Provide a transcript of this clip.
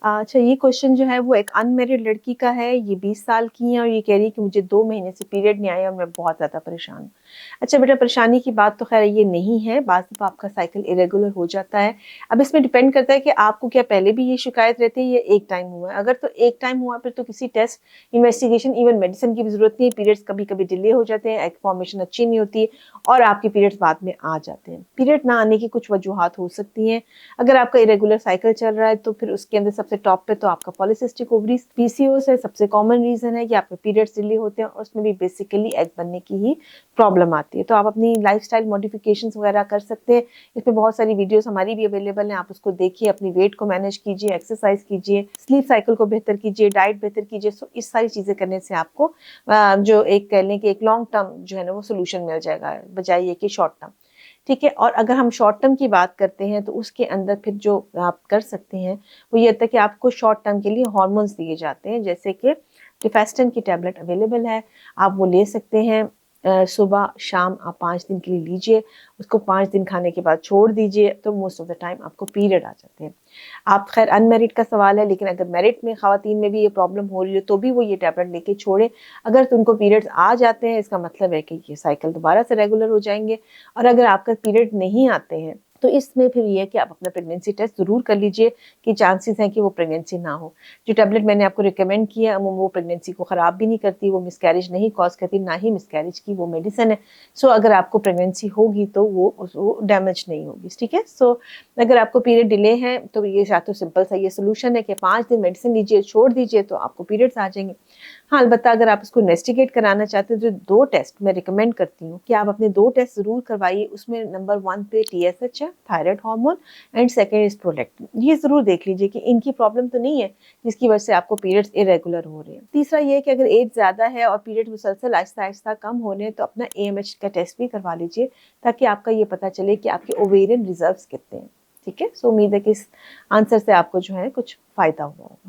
अच्छा, ये क्वेश्चन जो है वो एक अनमैरिड लड़की का है, ये 20 साल की है और ये कह रही है कि मुझे 2 महीने से पीरियड नहीं आया और मैं बहुत ज़्यादा परेशान हूँ। अच्छा बेटा, परेशानी की बात तो ख़ैर ये नहीं है, बाज़ दफ़ा आपका साइकिल इरेगुलर हो जाता है। अब इसमें डिपेंड करता है कि आपको क्या पहले भी ये शिकायत रहती है या एक टाइम हुआ है। अगर तो एक टाइम हुआ फिर तो किसी टेस्ट, इन्वेस्टिगेशन, इवन मेडिसिन की भी ज़रूरत नहीं है। पीरियड्स कभी-कभी डिले हो जाते हैं, एग फॉर्मेशन अच्छी नहीं होती है और आपके पीरियड्स बाद में आ जाते हैं। पीरियड ना आने की कुछ वजूहात हो सकती हैं। अगर आपका इरेगुलर साइकिल चल रहा है तो फिर उसके अंदर सबसे टॉप पे तो आपका पॉलीसिस्टिक ओवरीज, पीसीओएस है, सबसे कॉमन रीजन है कि आपके पीरियड्स डिले होते हैं और उसमें भी बेसिकली एग बनने की ही प्रॉब्लम आती है। तो आप अपनी लाइफस्टाइल मॉडिफिकेशंस वगैरह कर सकते हैं। इसमें बहुत सारी वीडियोस हमारी भी अवेलेबल हैं, आप उसको देखिए, अपनी वेट को मैनेज कीजिए, एक्सरसाइज कीजिए, स्लीप साइकिल को बेहतर कीजिए, डाइट बेहतर कीजिए। सो इस सारी चीजें करने से आपको जो एक कह लें कि एक लॉन्ग टर्म जो है ना वो सोल्यूशन मिल जाएगा, बजाय ये कि शॉर्ट टर्म। ठीक है, और अगर हम शॉर्ट टर्म की बात करते हैं तो उसके अंदर फिर जो आप कर सकते हैं वो ये होता है कि आपको शॉर्ट टर्म के लिए हार्मोन्स दिए जाते हैं, जैसे कि टिफेस्टन की टैबलेट अवेलेबल है, आप वो ले सकते हैं। सुबह शाम आप 5 दिन के लिए लीजिए, उसको 5 दिन खाने के बाद छोड़ दीजिए, तो मोस्ट ऑफ द टाइम आपको पीरियड आ जाते हैं। आप खैर अनमैरिड का सवाल है, लेकिन अगर मैरिड में ख़वातीन में भी ये प्रॉब्लम हो रही है तो भी वो ये टैबलेट लेके छोड़े। अगर तो उनको पीरियड्स आ जाते हैं, इसका मतलब है कि ये साइकिल दोबारा से रेगुलर हो जाएंगे। और अगर आपका पीरियड नहीं आते हैं तो इसमें फिर ये है कि आप अपना प्रेगनेंसी टेस्ट ज़रूर कर लीजिए कि चांसेस हैं कि वो प्रेगनेंसी ना हो। जो टैबलेट मैंने आपको रिकमेंड किया वो प्रेगनेंसी को ख़राब भी नहीं करती, वो मिसकैरेज नहीं कॉज करती, ना ही मिसकैरेज की वो मेडिसिन है। सो अगर आपको प्रेगनेंसी होगी तो वो डैमेज नहीं होगी। ठीक है, सो अगर आपको पीरियड डिले है तो ये या तो सिंपल सा ये सोल्यूशन है कि 5 दिन मेडिसिन लीजिए, छोड़ दीजिए, तो आपको पीरियड्स आ जाएंगे। हाँ, अलबत्ता अगर आप इसको इन्वेस्टिगेट कराना चाहते हैं तो 2 टेस्ट मैं रिकमेंड करती हूँ कि आप अपने 2 टेस्ट ज़रूर करवाइए। उसमें नंबर 1 पे TSH है, thyroid hormone, and second is prolactin. ये ज़रूर देख लीजिए कि इनकी प्रॉब्लम तो नहीं है जिसकी वजह से आपको पीरियड्स इरेगुलर हो रहे हैं। तीसरा ये है कि अगर एज ज़्यादा है और पीरियड मुसलसल आहिस्ता-आहिस्ता कम हो रहे हैं तो अपना AMH का टेस्ट भी करवा लीजिए, ताकि आपका ये पता चले कि आपके ओवेरियन रिजर्व्स कितने हैं। ठीक है, सो उम्मीद है कि इस आंसर से आपको जो है कुछ फ़ायदा हुआ होगा।